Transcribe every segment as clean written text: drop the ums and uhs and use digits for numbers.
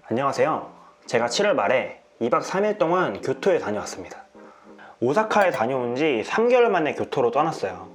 안녕하세요. 제가 7월 말에 2박 3일 동안 교토에 다녀왔습니다. 오사카에 다녀온 지 3개월 만에 교토로 떠났어요.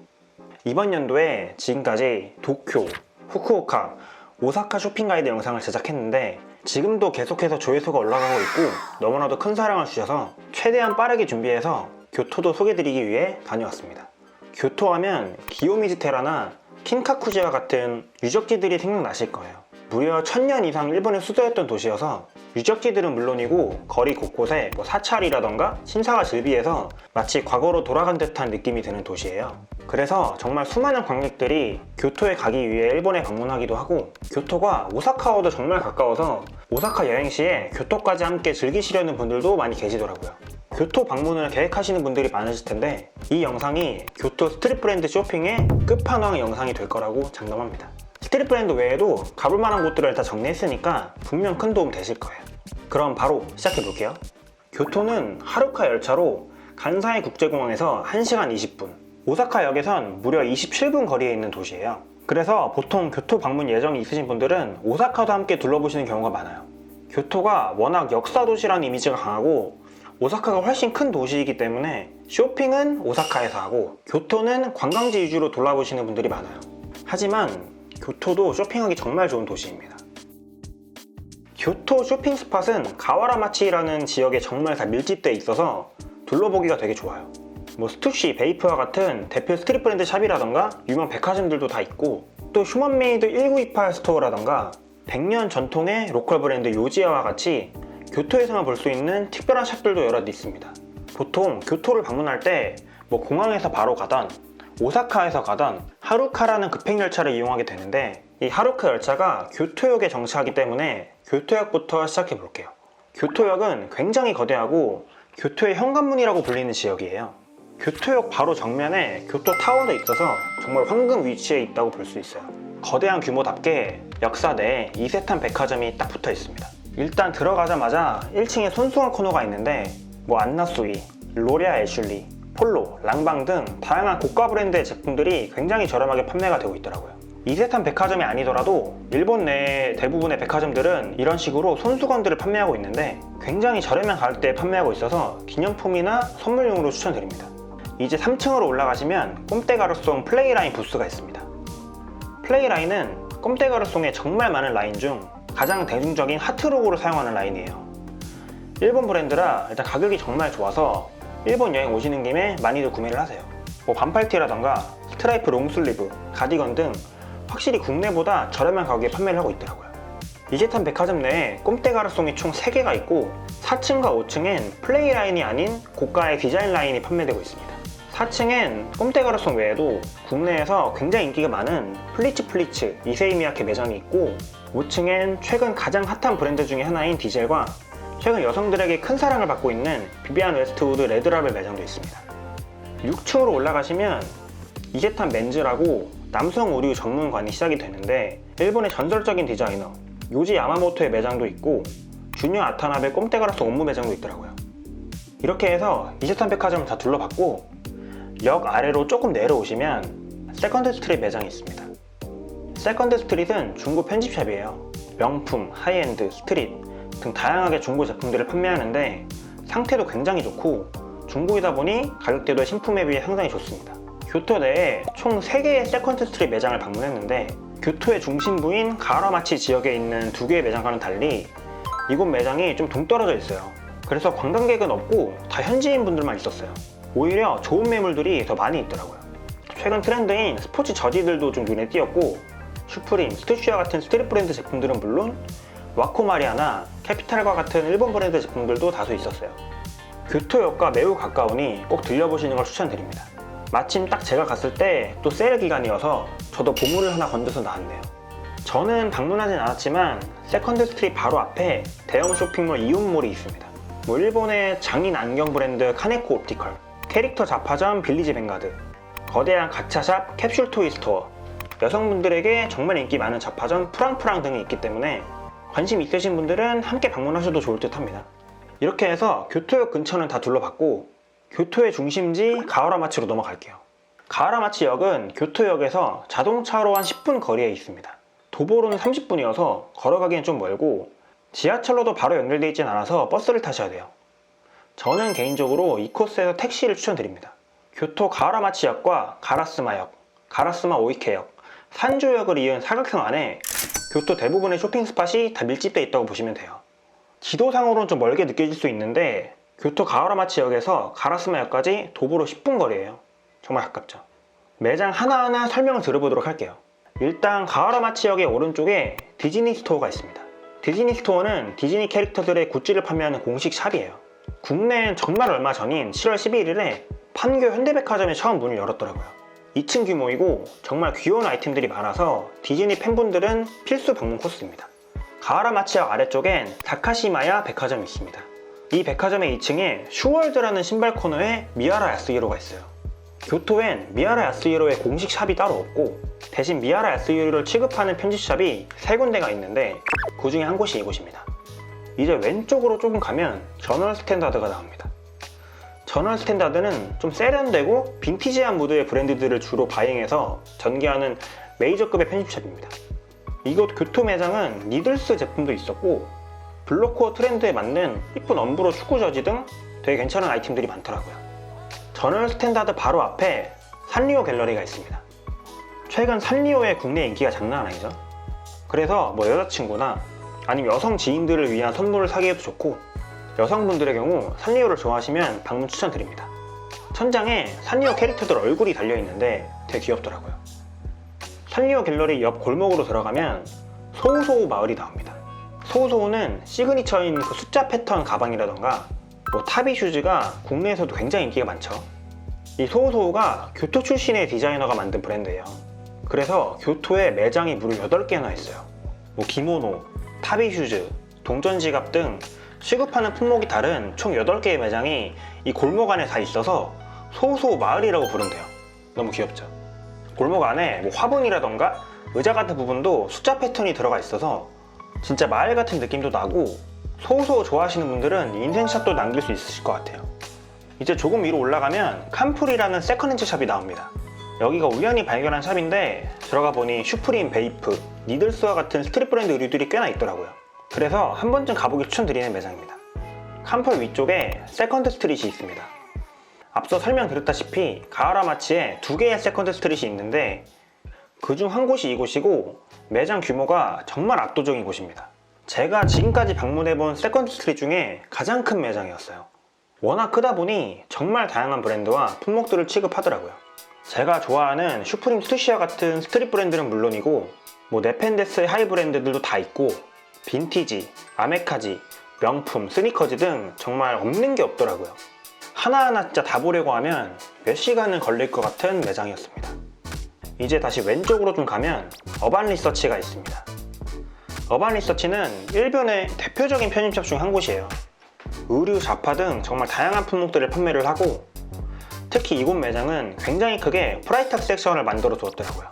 이번 연도에 지금까지 도쿄, 후쿠오카, 오사카 쇼핑 가이드 영상을 제작했는데 지금도 계속해서 조회수가 올라가고 있고 너무나도 큰 사랑을 주셔서 최대한 빠르게 준비해서 교토도 소개드리기 위해 다녀왔습니다. 교토 하면 기요미즈테라나 킨카쿠지와 같은 유적지들이 생각나실 거예요. 무려 1000년 이상 일본의 수도였던 도시여서 유적지들은 물론이고 거리 곳곳에 사찰이라던가 신사가 즐비해서 마치 과거로 돌아간 듯한 느낌이 드는 도시예요. 그래서 정말 수많은 관객들이 교토에 가기 위해 일본에 방문하기도 하고 교토가 오사카와도 정말 가까워서 오사카 여행 시에 교토까지 함께 즐기시려는 분들도 많이 계시더라고요. 교토 방문을 계획하시는 분들이 많으실 텐데 이 영상이 교토 스트릿 브랜드 쇼핑의 끝판왕 영상이 될 거라고 장담합니다. 스트릿 브랜드 외에도 가볼 만한 곳들을 다 정리했으니까 분명 큰 도움 되실 거예요. 그럼 바로 시작해 볼게요. 교토는 하루카 열차로 간사이 국제공항에서 1시간 20분, 오사카역에선 무려 27분 거리에 있는 도시예요. 그래서 보통 교토 방문 예정이 있으신 분들은 오사카도 함께 둘러보시는 경우가 많아요. 교토가 워낙 역사 도시라는 이미지가 강하고 오사카가 훨씬 큰 도시이기 때문에 쇼핑은 오사카에서 하고 교토는 관광지 위주로 돌아보시는 분들이 많아요. 하지만 교토도 쇼핑하기 정말 좋은 도시입니다. 교토 쇼핑 스팟은 가와라마치라는 지역에 정말 다 밀집되어 있어서 둘러보기가 되게 좋아요. 스투시, 베이프와 같은 대표 스트릿 브랜드 샵이라던가 유명 백화점들도 다 있고 또 휴먼메이드 1928 스토어라던가 100년 전통의 로컬 브랜드 요지야와 같이 교토에서만 볼 수 있는 특별한 샵들도 여러 개 있습니다. 보통 교토를 방문할 때 공항에서 바로 가던 오사카에서 가던 하루카라는 급행열차를 이용하게 되는데 이 하루카 열차가 교토역에 정차하기 때문에 교토역부터 시작해 볼게요. 교토역은 굉장히 거대하고 교토의 현관문이라고 불리는 지역이에요. 교토역 바로 정면에 교토타워도 있어서 정말 황금 위치에 있다고 볼 수 있어요. 거대한 규모답게 역사 내에 이세탄 백화점이 딱 붙어 있습니다. 일단 들어가자마자 1층에 손수건 코너가 있는데 안나소이, 로레아 애슐리, 폴로, 랑방 등 다양한 고가 브랜드의 제품들이 굉장히 저렴하게 판매가 되고 있더라고요. 이세탄 백화점이 아니더라도 일본 내 대부분의 백화점들은 이런 식으로 손수건들을 판매하고 있는데 굉장히 저렴한 가격대에 판매하고 있어서 기념품이나 선물용으로 추천드립니다. 이제 3층으로 올라가시면 꼼떼가루송 플레이라인 부스가 있습니다. 플레이라인은 꼼떼가루송의 정말 많은 라인 중 가장 대중적인 하트로고를 사용하는 라인이에요. 일본 브랜드라 일단 가격이 정말 좋아서 일본 여행 오시는 김에 많이들 구매를 하세요. 반팔티라던가 스트라이프 롱슬리브, 가디건 등 확실히 국내보다 저렴한 가격에 판매를 하고 있더라고요. 이세탄 백화점 내에 꼼떼가루송이 총 3개가 있고 4층과 5층엔 플레이 라인이 아닌 고가의 디자인 라인이 판매되고 있습니다. 4층엔 꼼떼가루송 외에도 국내에서 굉장히 인기가 많은 플리츠 이세이미야케 매장이 있고 5층엔 최근 가장 핫한 브랜드 중에 하나인 디젤과 최근 여성들에게 큰 사랑을 받고 있는 비비안 웨스트우드 레드라벨 매장도 있습니다. 6층으로 올라가시면 이세탄 맨즈라고 남성 의류 전문관이 시작이 되는데 일본의 전설적인 디자이너 요지 야마모토의 매장도 있고 주니어 아타나베 꼼떼가루송 업무 매장도 있더라고요. 이렇게 해서 이세탄 백화점을 다 둘러봤고 역 아래로 조금 내려오시면 세컨드 스트릿 매장이 있습니다. 세컨드 스트릿은 중고 편집샵이에요. 명품, 하이엔드, 스트릿 등 다양하게 중고 제품들을 판매하는데 상태도 굉장히 좋고 중고이다 보니 가격대도 신품에 비해 상당히 좋습니다. 교토 내에 총 3개의 세컨드 스트릿 매장을 방문했는데 교토의 중심부인 가와라마치 지역에 있는 2개의 매장과는 달리 이곳 매장이 좀 동떨어져 있어요. 그래서 관광객은 없고 다 현지인 분들만 있었어요. 오히려 좋은 매물들이 더 많이 있더라고요. 최근 트렌드인 스포츠 저지들도 좀 눈에 띄었고 슈프림, 스투시와 같은 스트릿 브랜드 제품들은 물론 와코마리아나 캐피탈과 같은 일본 브랜드 제품들도 다수 있었어요. 교토역과 매우 가까우니 꼭 들려보시는 걸 추천드립니다. 마침 딱 제가 갔을 때 또 세일 기간이어서 저도 보물을 하나 건져서 나왔네요. 저는 방문하진 않았지만 세컨드 스트릿 바로 앞에 대형 쇼핑몰 이온몰이 있습니다. 일본의 장인 안경 브랜드 카네코 옵티컬, 캐릭터 잡화점 빌리지 뱅가드, 거대한 가차샵 캡슐 토이 스토어, 여성분들에게 정말 인기 많은 잡화점 프랑프랑 등이 있기 때문에 관심 있으신 분들은 함께 방문하셔도 좋을 듯 합니다. 이렇게 해서 교토역 근처는 다 둘러봤고 교토의 중심지 가와라마치로 넘어갈게요. 가와라마치역은 교토역에서 자동차로 한 10분 거리에 있습니다. 도보로는 30분이어서 걸어가기엔 좀 멀고 지하철로도 바로 연결되어 있진 않아서 버스를 타셔야 돼요. 저는 개인적으로 이 코스에서 택시를 추천드립니다. 교토 가와라마치역과 가라스마역, 가라스마 오이케역, 산조역을 이은 사각형 안에 교토 대부분의 쇼핑 스팟이 다 밀집되어 있다고 보시면 돼요. 지도상으로는 좀 멀게 느껴질 수 있는데 교토 가와라마치역에서 가라스마역까지 도보로 10분 거리예요. 정말 가깝죠. 매장 하나하나 설명을 들어보도록 할게요. 일단 가와라마치역의 오른쪽에 디즈니 스토어가 있습니다. 디즈니 스토어는 디즈니 캐릭터들의 굿즈를 판매하는 공식 샵이에요. 국내엔 정말 얼마 전인 7월 11일에 판교 현대백화점에 처음 문을 열었더라고요. 2층 규모이고 정말 귀여운 아이템들이 많아서 디즈니 팬분들은 필수 방문 코스입니다. 가와라마치역 아래쪽엔 다카시마야 백화점이 있습니다. 이 백화점의 2층에 슈월드라는 신발 코너에 미하라 야스히로가 있어요. 교토엔 미하라 야스히로의 공식 샵이 따로 없고 대신 미하라 야스히로를 취급하는 편집샵이 3군데가 있는데 그 중에 한 곳이 이곳입니다. 이제 왼쪽으로 조금 가면 저널 스탠다드가 나옵니다. 저널 스탠다드는 좀 세련되고 빈티지한 무드의 브랜드들을 주로 바잉해서 전개하는 메이저급의 편집샵입니다. 이곳 교토 매장은 니들스 제품도 있었고 블록코어 트렌드에 맞는 이쁜 엄브로 축구 저지 등 되게 괜찮은 아이템들이 많더라고요. 저널 스탠다드 바로 앞에 산리오 갤러리가 있습니다. 최근 산리오의 국내 인기가 장난 아니죠. 그래서 뭐 여자친구나 아니면 여성 지인들을 위한 선물을 사기에도 좋고 여성분들의 경우 산리오를 좋아하시면 방문 추천드립니다. 천장에 산리오 캐릭터들 얼굴이 달려있는데 되게 귀엽더라고요. 산리오 갤러리 옆 골목으로 들어가면 소우소우 마을이 나옵니다. 소우소우는 시그니처인 그 숫자 패턴 가방이라던가 뭐 타비 슈즈가 국내에서도 굉장히 인기가 많죠. 이 소우소우가 교토 출신의 디자이너가 만든 브랜드예요. 그래서 교토에 매장이 무려 8개나 있어요. 뭐 기모노, 타비 슈즈, 동전 지갑 등 취급하는 품목이 다른 총 8개의 매장이 이 골목 안에 다 있어서 소우소우 마을이라고 부른대요. 너무 귀엽죠? 골목 안에 뭐 화분이라던가 의자 같은 부분도 숫자 패턴이 들어가 있어서 진짜 마을 같은 느낌도 나고 소우소우 좋아하시는 분들은 인생샷도 남길 수 있으실 것 같아요. 이제 조금 위로 올라가면 칸풀이라는 세컨핸즈 샵이 나옵니다. 여기가 우연히 발견한 샵인데 들어가 보니 슈프림, 베이프, 니들스와 같은 스트릿 브랜드 의류들이 꽤나 있더라고요. 그래서 한 번쯤 가보기 추천드리는 매장입니다. 칸풀 위쪽에 세컨드 스트릿이 있습니다. 앞서 설명드렸다시피 가와라마치에 2개의 세컨드 스트릿이 있는데 그중 한 곳이 이곳이고 매장 규모가 정말 압도적인 곳입니다. 제가 지금까지 방문해본 세컨드 스트릿 중에 가장 큰 매장이었어요. 워낙 크다 보니 정말 다양한 브랜드와 품목들을 취급하더라고요. 제가 좋아하는 슈프림 스투시아 같은 스트릿 브랜드는 물론이고 뭐 네펜데스의 하이 브랜드들도 다 있고 빈티지, 아메카지, 명품, 스니커즈 등 정말 없는 게 없더라고요. 하나하나 진짜 다 보려고 하면 몇 시간은 걸릴 것 같은 매장이었습니다. 이제 다시 왼쪽으로 좀 가면 어반 리서치가 있습니다. 어반 리서치는 일본의 대표적인 편집샵 중 한 곳이에요. 의류, 잡화 등 정말 다양한 품목들을 판매를 하고 특히 이곳 매장은 굉장히 크게 프라이탁 섹션을 만들어 두었더라고요.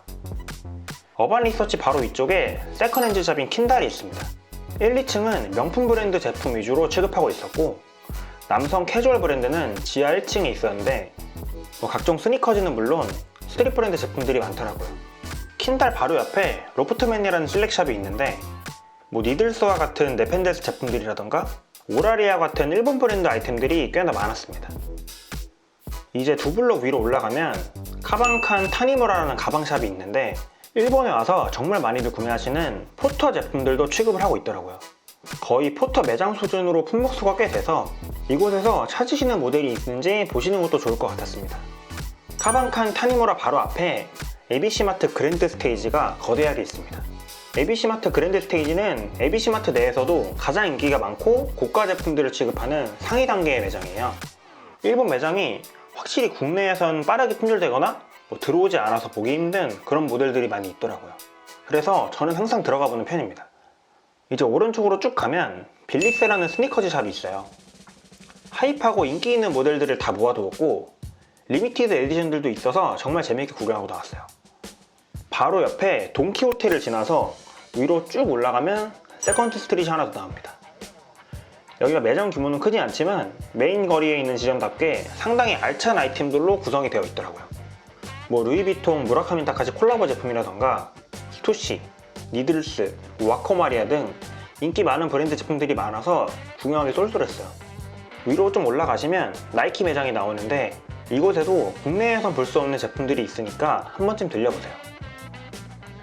어반 리서치 바로 위쪽에 세컨핸즈 샵인 킨달이 있습니다. 1, 2층은 명품 브랜드 제품 위주로 취급하고 있었고 남성 캐주얼 브랜드는 지하 1층에 있었는데 뭐 각종 스니커즈는 물론 스트릿 브랜드 제품들이 많더라고요. 킨달 바로 옆에 로프트맨이라는 슬랙샵이 있는데 뭐 니들스와 같은 네펜데스 제품들이라던가 오라리아 같은 일본 브랜드 아이템들이 꽤나 많았습니다. 이제 2블록 위로 올라가면 카방칸 타니무라라는 가방샵이 있는데 일본에 와서 정말 많이들 구매하시는 포터 제품들도 취급을 하고 있더라고요. 거의 포터 매장 수준으로 품목 수가 꽤 돼서 이곳에서 찾으시는 모델이 있는지 보시는 것도 좋을 것 같았습니다. 카방칸 타니무라 바로 앞에 ABC마트 그랜드 스테이지가 거대하게 있습니다. ABC마트 그랜드 스테이지는 ABC마트 내에서도 가장 인기가 많고 고가 제품들을 취급하는 상위 단계의 매장이에요. 일본 매장이 확실히 국내에선 빠르게 품절되거나 들어오지 않아서 보기 힘든 그런 모델들이 많이 있더라고요. 그래서 저는 항상 들어가 보는 편입니다. 이제 오른쪽으로 쭉 가면 빌릭스라는 스니커즈 샵이 있어요. 하이파고 인기 있는 모델들을 다 모아두었고 리미티드 에디션들도 있어서 정말 재밌게 구경하고 나왔어요. 바로 옆에 돈키호테를 지나서 위로 쭉 올라가면 세컨드 스트릿이 하나 더 나옵니다. 여기가 매장 규모는 크지 않지만 메인 거리에 있는 지점답게 상당히 알찬 아이템들로 구성이 되어 있더라고요. 뭐 루이비통, 무라카미 타카시 콜라보 제품이라던가 스토시, 니들스, 와코마리아 등 인기 많은 브랜드 제품들이 많아서 구경하기 쏠쏠했어요. 위로 좀 올라가시면 나이키 매장이 나오는데 이곳에도 국내에선 볼 수 없는 제품들이 있으니까 한 번쯤 들려보세요.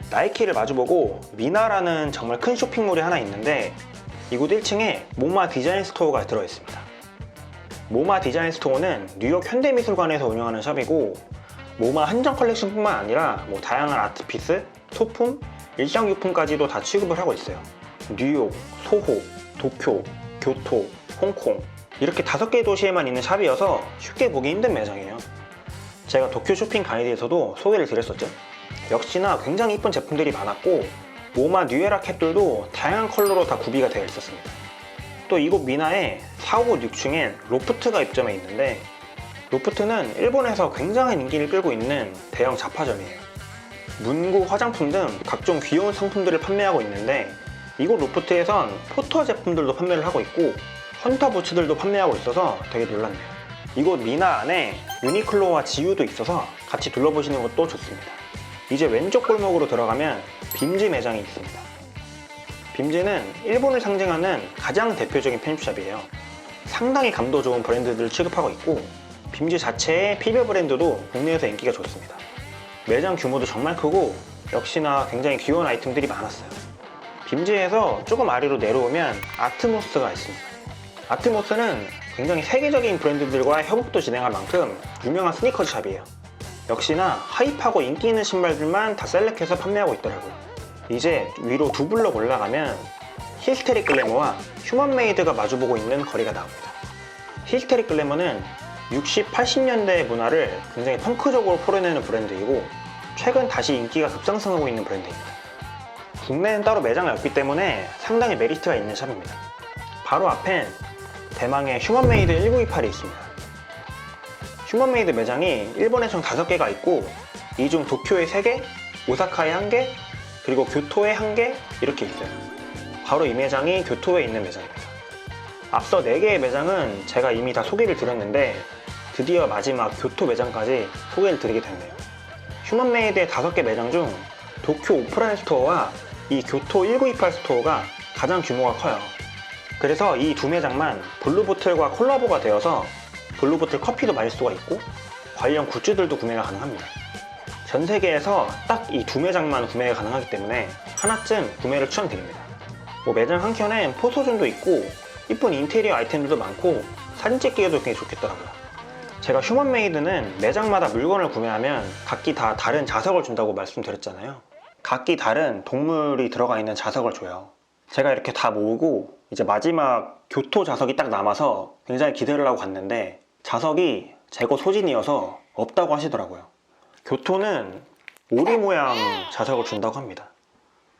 나이키를 마주보고 미나라는 정말 큰 쇼핑몰이 하나 있는데 이곳 1층에 모마 디자인 스토어가 들어있습니다. 모마 디자인 스토어는 뉴욕 현대미술관에서 운영하는 샵이고 모마 한정 컬렉션뿐만 아니라 다양한 아트피스, 소품, 일상용품까지도 다 취급을 하고 있어요. 뉴욕, 소호, 도쿄, 교토, 홍콩 이렇게 5개의 도시에만 있는 샵이어서 쉽게 보기 힘든 매장이에요. 제가 도쿄 쇼핑 가이드에서도 소개를 드렸었죠. 역시나 굉장히 이쁜 제품들이 많았고 모마 뉴에라 캡들도 다양한 컬러로 다 구비가 되어 있었습니다. 또 이곳 미나에 4, 5, 6층엔 로프트가 입점해 있는데 로프트는 일본에서 굉장한 인기를 끌고 있는 대형 잡화점이에요. 문구, 화장품 등 각종 귀여운 상품들을 판매하고 있는데 이곳 로프트에선 포터 제품들도 판매를 하고 있고 헌터 부츠들도 판매하고 있어서 되게 놀랐네요. 이곳 미나 안에 유니클로와 지유도 있어서 같이 둘러보시는 것도 좋습니다. 이제 왼쪽 골목으로 들어가면 빔즈 매장이 있습니다. 빔즈는 일본을 상징하는 가장 대표적인 편집샵이에요. 상당히 감도 좋은 브랜드들을 취급하고 있고 빔즈 자체의 피규어 브랜드도 국내에서 인기가 좋습니다. 매장 규모도 정말 크고 역시나 굉장히 귀여운 아이템들이 많았어요. 빔즈에서 조금 아래로 내려오면 아트모스가 있습니다. 아트모스는 굉장히 세계적인 브랜드들과 협업도 진행할 만큼 유명한 스니커즈 샵이에요. 역시나 핫하고 인기 있는 신발들만 다 셀렉해서 판매하고 있더라고요. 이제 위로 2블럭 올라가면 히스테릭 글래머와 휴먼메이드가 마주보고 있는 거리가 나옵니다. 히스테릭 글래머는 60, 80년대의 문화를 굉장히 펑크적으로 풀어내는 브랜드이고 최근 다시 인기가 급상승하고 있는 브랜드입니다. 국내는 따로 매장이 없기 때문에 상당히 메리트가 있는 샵입니다. 바로 앞엔 대망의 휴먼메이드 1928이 있습니다. 휴먼메이드 매장이 일본에 총 5개가 있고 이 중 도쿄에 3개, 오사카에 1개, 그리고 교토에 1개 이렇게 있어요. 바로 이 매장이 교토에 있는 매장입니다. 앞서 4개의 매장은 제가 이미 다 소개를 드렸는데 드디어 마지막 교토 매장까지 소개를 드리게 됐네요. 휴먼메이드의 5개 매장 중 도쿄 오프라인 스토어와 이 교토 1928 스토어가 가장 규모가 커요. 그래서 이 2매장만 블루보틀과 콜라보가 되어서 블루보틀 커피도 마실 수가 있고 관련 굿즈들도 구매가 가능합니다. 전 세계에서 딱 이 2매장만 구매가 가능하기 때문에 하나쯤 구매를 추천드립니다. 매장 한켠엔 포토존도 있고 이쁜 인테리어 아이템들도 많고 사진 찍기에도 굉장히 좋겠더라고요. 제가 휴먼메이드는 매장마다 물건을 구매하면 각기 다 다른 자석을 준다고 말씀드렸잖아요. 각기 다른 동물이 들어가 있는 자석을 줘요. 제가 이렇게 다 모으고 이제 마지막 교토 자석이 딱 남아서 굉장히 기대를 하고 갔는데 자석이 재고 소진이어서 없다고 하시더라고요. 교토는 오리 모양 자석을 준다고 합니다.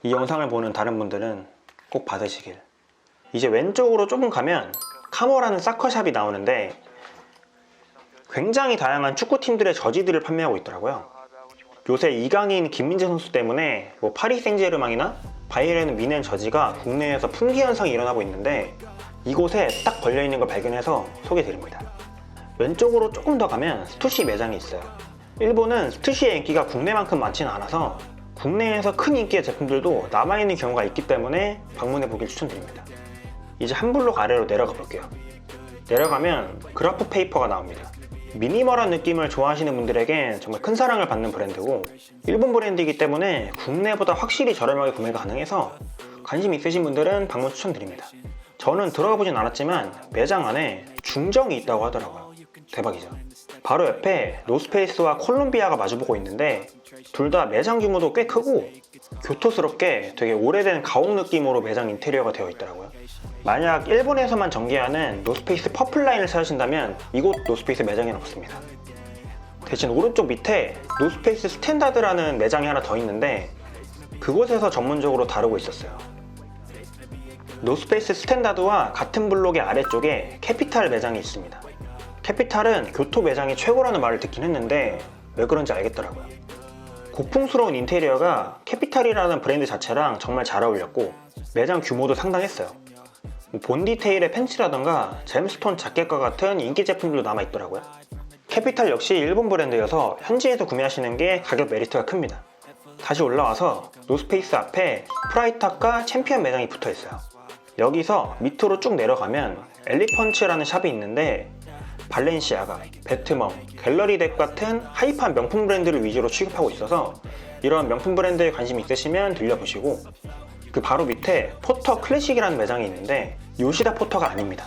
이 영상을 보는 다른 분들은 꼭 받으시길. 이제 왼쪽으로 조금 가면 카모라는 사커샵이 나오는데 굉장히 다양한 축구팀들의 저지들을 판매하고 있더라고요. 요새 이강인, 김민재 선수 때문에 파리 생제르맹이나 바이에른 뮌헨 저지가 국내에서 품귀 현상이 일어나고 있는데 이곳에 딱 걸려있는 걸 발견해서 소개드립니다. 왼쪽으로 조금 더 가면 스투시 매장이 있어요. 일본은 스투시의 인기가 국내만큼 많지는 않아서 국내에서 큰 인기의 제품들도 남아있는 경우가 있기 때문에 방문해 보길 추천드립니다. 이제 한 블록 아래로 내려가 볼게요. 내려가면 그라프 페이퍼가 나옵니다. 미니멀한 느낌을 좋아하시는 분들에겐 정말 큰 사랑을 받는 브랜드고 일본 브랜드이기 때문에 국내보다 확실히 저렴하게 구매가 가능해서 관심 있으신 분들은 방문 추천드립니다. 저는 들어가 보진 않았지만 매장 안에 중정이 있다고 하더라고요. 대박이죠. 바로 옆에 노스페이스와 콜롬비아가 마주보고 있는데 둘 다 매장 규모도 꽤 크고 교토스럽게 되게 오래된 가옥 느낌으로 매장 인테리어가 되어 있더라고요. 만약 일본에서만 전개하는 노스페이스 퍼플 라인을 찾으신다면 이곳 노스페이스 매장에는 없습니다. 대신 오른쪽 밑에 노스페이스 스탠다드라는 매장이 하나 더 있는데 그곳에서 전문적으로 다루고 있었어요. 노스페이스 스탠다드와 같은 블록의 아래쪽에 캐피탈 매장이 있습니다. 캐피탈은 교토 매장이 최고라는 말을 듣긴 했는데 왜 그런지 알겠더라고요. 고풍스러운 인테리어가 캐피탈이라는 브랜드 자체랑 정말 잘 어울렸고 매장 규모도 상당했어요. 본 디테일의 팬츠라던가 잼스톤 자켓과 같은 인기 제품들도 남아있더라고요. 캐피탈 역시 일본 브랜드여서 현지에서 구매하시는 게 가격 메리트가 큽니다. 다시 올라와서 노스페이스 앞에 프라이탑과 챔피언 매장이 붙어있어요. 여기서 밑으로 쭉 내려가면 엘리펀치라는 샵이 있는데 발렌시아가, 배트멈, 갤러리덱 같은 하이파한 명품 브랜드를 위주로 취급하고 있어서 이런 명품 브랜드에 관심 있으시면 들려보시고, 그 바로 밑에 포터 클래식이라는 매장이 있는데 요시다 포터가 아닙니다.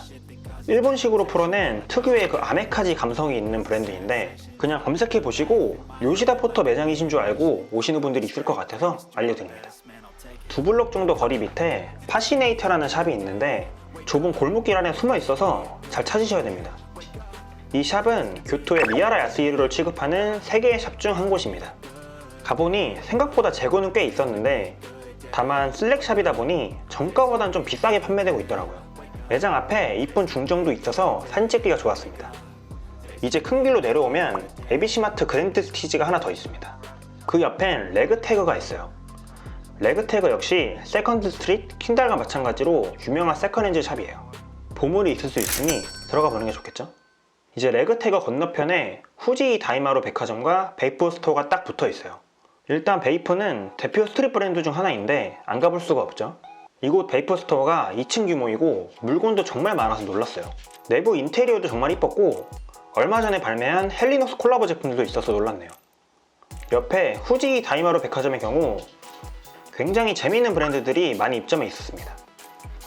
일본식으로 풀어낸 특유의 그 아메카지 감성이 있는 브랜드인데 그냥 검색해 보시고 요시다 포터 매장이신 줄 알고 오시는 분들이 있을 것 같아서 알려드립니다. 두 블록 정도 거리 밑에 파시네이터라는 샵이 있는데 좁은 골목길 안에 숨어 있어서 잘 찾으셔야 됩니다. 이 샵은 교토의 미야라 야스히로를 취급하는 3개의 샵 중 한 곳입니다. 가보니 생각보다 재고는 꽤 있었는데 다만 슬랙샵이다 보니 정가보단 좀 비싸게 판매되고 있더라고요. 매장 앞에 이쁜 중정도 있어서 사진 찍기가 좋았습니다. 이제 큰 길로 내려오면 에비시마트 그랜드 스티지가 하나 더 있습니다. 그 옆엔 레그태그가 있어요. 레그태그 역시 세컨드 스트리트 킨달과 마찬가지로 유명한 세컨핸즈 샵이에요. 보물이 있을 수 있으니 들어가 보는 게 좋겠죠? 이제 레그태그 건너편에 후지 다이마루 백화점과 베이프 스토어가 딱 붙어 있어요. 일단 베이프는 대표 스트릿 브랜드 중 하나인데 안 가볼 수가 없죠. 이곳 베이프 스토어가 2층 규모이고 물건도 정말 많아서 놀랐어요. 내부 인테리어도 정말 이뻤고 얼마 전에 발매한 헬리녹스 콜라보 제품들도 있어서 놀랐네요. 옆에 후지 다이마루 백화점의 경우 굉장히 재미있는 브랜드들이 많이 입점해 있었습니다.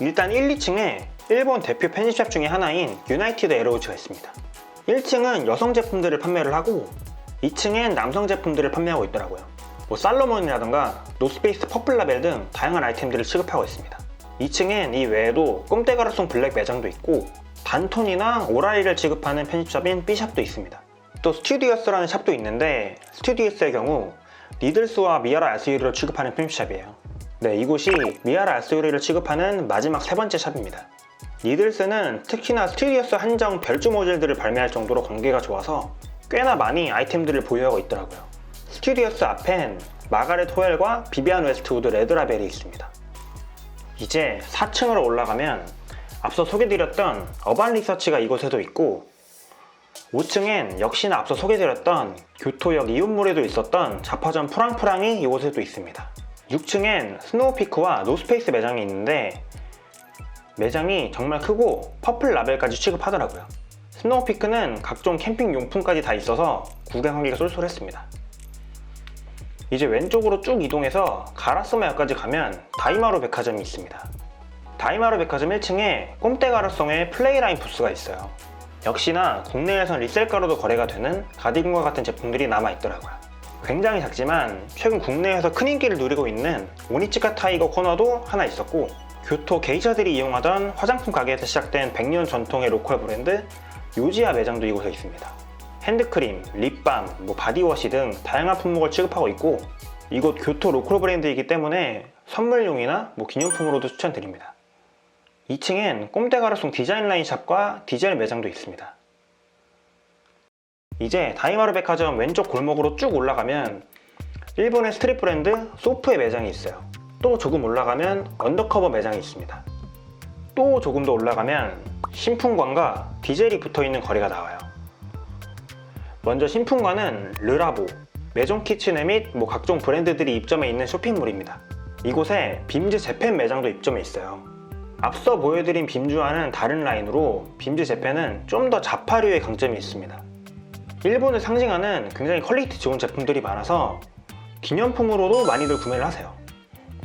일단 1, 2층에 일본 대표 팬시샵 중에 하나인 유나이티드 에로우즈가 있습니다. 1층은 여성 제품들을 판매를 하고 2층엔 남성 제품들을 판매하고 있더라고요. 살로몬이라던가 노스페이스 퍼플라벨 등 다양한 아이템들을 취급하고 있습니다. 2층엔 이 외에도 꼼데가르송 블랙 매장도 있고 단톤이나 오라이를 취급하는 편집샵인 B샵도 있습니다. 또 스튜디오스라는 샵도 있는데 스튜디오스의 경우 니들스와 미야라 야스히로를 취급하는 편집샵이에요. 네, 이곳이 미야라 야스히로를 취급하는 마지막 3번째 샵입니다. 니들스는 특히나 스튜디오스 한정 별주 모델들을 발매할 정도로 관계가 좋아서 꽤나 많이 아이템들을 보유하고 있더라고요. 스튜디오스 앞엔 마가렛 호엘과 비비안 웨스트우드 레드라벨이 있습니다. 이제 4층으로 올라가면 앞서 소개드렸던 어반 리서치가 이곳에도 있고 5층엔 역시나 앞서 소개드렸던 교토역 이온몰에도 있었던 잡화점 프랑프랑이 이곳에도 있습니다. 6층엔 스노우피크와 노스페이스 매장이 있는데 매장이 정말 크고 퍼플 라벨까지 취급하더라고요. 스노우피크는 각종 캠핑 용품까지 다 있어서 구경하기가 쏠쏠했습니다. 이제 왼쪽으로 쭉 이동해서 가라스마역까지 가면 다이마루 백화점이 있습니다. 다이마루 백화점 1층에 꼼데가르송의 플레이라인 부스가 있어요. 역시나 국내에선 리셀가로도 거래가 되는 가디건과 같은 제품들이 남아있더라고요. 굉장히 작지만 최근 국내에서 큰 인기를 누리고 있는 오니치카 타이거 코너도 하나 있었고 교토 게이샤들이 이용하던 화장품 가게에서 시작된 100년 전통의 로컬 브랜드 요지야 매장도 이곳에 있습니다. 핸드크림, 립밤, 바디워시 등 다양한 품목을 취급하고 있고 이곳 교토 로컬 브랜드이기 때문에 선물용이나 기념품으로도 추천드립니다. 2층엔 꼼데가르송 디자인 라인 샵과 디젤 매장도 있습니다. 이제 다이마루 백화점 왼쪽 골목으로 쭉 올라가면 일본의 스트릿 브랜드 소프의 매장이 있어요. 또 조금 올라가면 언더커버 매장이 있습니다. 또 조금 더 올라가면 신품관과 디젤이 붙어있는 거리가 나와요. 먼저 신품관은 르라보, 메종 키츠네 및 각종 브랜드들이 입점해 있는 쇼핑몰입니다. 이곳에 빔즈 재팬 매장도 입점해 있어요. 앞서 보여드린 빔즈와는 다른 라인으로 빔즈 재팬은 좀 더 자파류의 강점이 있습니다. 일본을 상징하는 굉장히 퀄리티 좋은 제품들이 많아서 기념품으로도 많이들 구매를 하세요.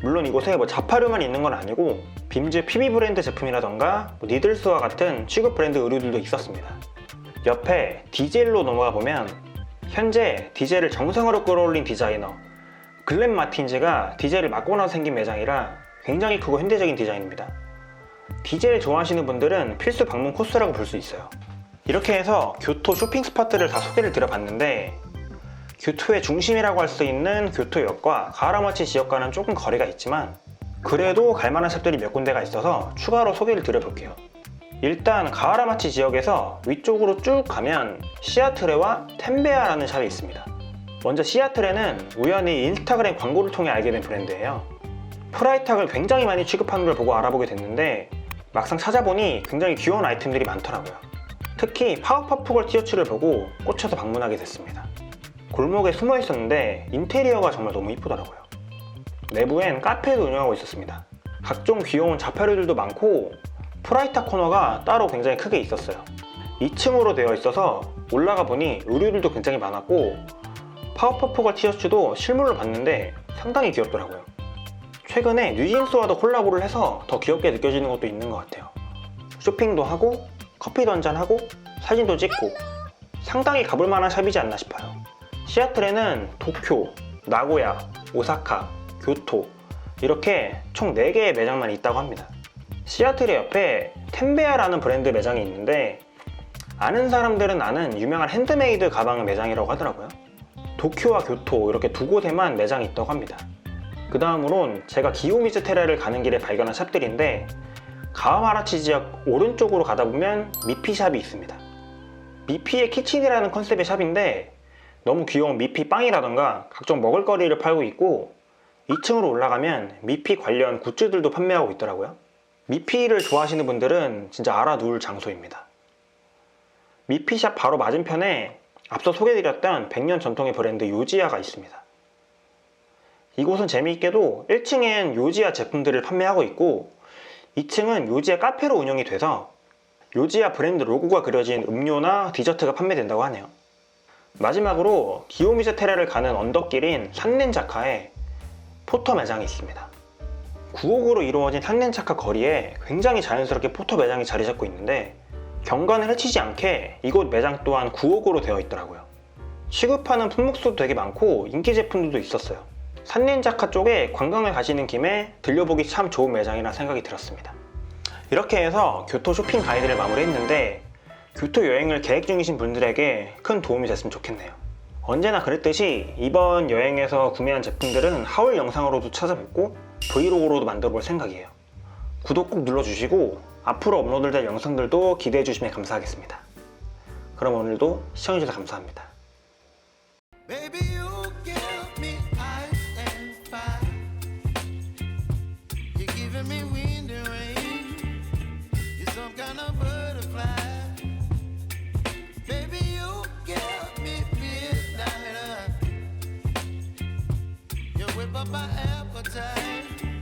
물론 이곳에 자파류만 있는 건 아니고 빔즈 PB 브랜드 제품이라던가 니들스와 같은 취급 브랜드 의류들도 있었습니다. 옆에 디젤로 넘어가 보면 현재 디젤을 정상으로 끌어올린 디자이너 글렌 마틴즈가 디젤을 맡고 나서 생긴 매장이라 굉장히 크고 현대적인 디자인입니다. 디젤 좋아하시는 분들은 필수 방문 코스라고 볼 수 있어요. 이렇게 해서 교토 쇼핑 스팟들을 다 소개를 드려봤는데 교토의 중심이라고 할 수 있는 교토역과 가하라마치 지역과는 조금 거리가 있지만 그래도 갈만한 샵들이 몇 군데가 있어서 추가로 소개를 드려볼게요. 일단 가하라마치 지역에서 위쪽으로 쭉 가면 시아트레와 텐베아라는 샵이 있습니다. 먼저 시아트레는 우연히 인스타그램 광고를 통해 알게 된 브랜드예요. 프라이탁을 굉장히 많이 취급하는 걸 보고 알아보게 됐는데 막상 찾아보니 굉장히 귀여운 아이템들이 많더라고요. 특히 파워퍼프걸 티셔츠를 보고 꽂혀서 방문하게 됐습니다. 골목에 숨어 있었는데 인테리어가 정말 너무 이쁘더라고요. 내부엔 카페도 운영하고 있었습니다. 각종 귀여운 자파류들도 많고 프라이타 코너가 따로 굉장히 크게 있었어요. 2층으로 되어 있어서 올라가 보니 의류들도 굉장히 많았고 파워퍼프걸 티셔츠도 실물로 봤는데 상당히 귀엽더라고요. 최근에 뉴진스와도 콜라보를 해서 더 귀엽게 느껴지는 것도 있는 것 같아요. 쇼핑도 하고 커피도 한잔하고 사진도 찍고 상당히 가볼 만한 샵이지 않나 싶어요. 시애틀에는 도쿄, 나고야, 오사카, 교토 이렇게 총 4개의 매장만 있다고 합니다. 시애틀의 옆에 텐베아라는 브랜드 매장이 있는데 아는 사람들은 아는 유명한 핸드메이드 가방 매장이라고 하더라고요. 도쿄와 교토 이렇게 2곳에만 매장이 있다고 합니다. 그 다음으론 제가 기요미즈 테라를 가는 길에 발견한 샵들인데 가와마라치 지역 오른쪽으로 가다 보면 미피샵이 있습니다. 미피의 키친이라는 컨셉의 샵인데 너무 귀여운 미피 빵이라던가 각종 먹을거리를 팔고 있고 2층으로 올라가면 미피 관련 굿즈들도 판매하고 있더라고요. 미피를 좋아하시는 분들은 진짜 알아둘 장소입니다. 미피샵 바로 맞은편에 앞서 소개해드렸던 100년 전통의 브랜드 요지야가 있습니다. 이곳은 재미있게도 1층엔 요지야 제품들을 판매하고 있고 2층은 요지야 카페로 운영이 돼서 요지야 브랜드 로고가 그려진 음료나 디저트가 판매된다고 하네요. 마지막으로 기요미즈 테라를 가는 언덕길인 산넨자카에 포터 매장이 있습니다. 구옥으로 이루어진 산넨자카 거리에 굉장히 자연스럽게 포터 매장이 자리 잡고 있는데 경관을 해치지 않게 이곳 매장 또한 구옥으로 되어 있더라고요. 취급하는 품목수도 되게 많고 인기 제품들도 있었어요. 산넨자카 쪽에 관광을 가시는 김에 들려보기 참 좋은 매장이라 생각이 들었습니다. 이렇게 해서 교토 쇼핑 가이드를 마무리했는데 교토 여행을 계획 중이신 분들에게 큰 도움이 됐으면 좋겠네요. 언제나 그랬듯이 이번 여행에서 구매한 제품들은 하울 영상으로도 찾아뵙고 브이로그로도 만들어 볼 생각이에요. 구독 꼭 눌러주시고 앞으로 업로드될 영상들도 기대해 주시면 감사하겠습니다. 그럼 오늘도 시청해주셔서 감사합니다. Baby, you give me ice and fire. You're giving me wind and rain. You're some kind of butterfly. Baby, you give me midnight. You whip up my ass.